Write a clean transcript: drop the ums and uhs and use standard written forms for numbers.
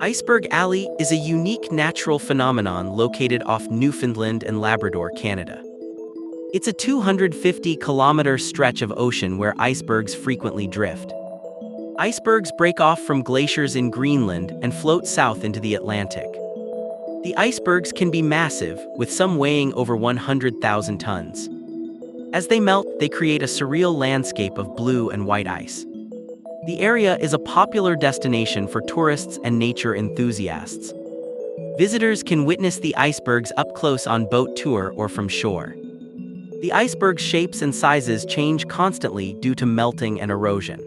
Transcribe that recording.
Iceberg Alley is a unique natural phenomenon located off Newfoundland and Labrador, Canada. It's a 250-kilometer stretch of ocean where icebergs frequently drift. Icebergs break off from glaciers in Greenland and float south into the Atlantic. The icebergs can be massive, with some weighing over 100,000 tons. As they melt, they create a surreal landscape of blue and white ice. The area is a popular destination for tourists and nature enthusiasts. Visitors can witness the icebergs up close on boat tour or from shore. The iceberg's shapes and sizes change constantly due to melting and erosion.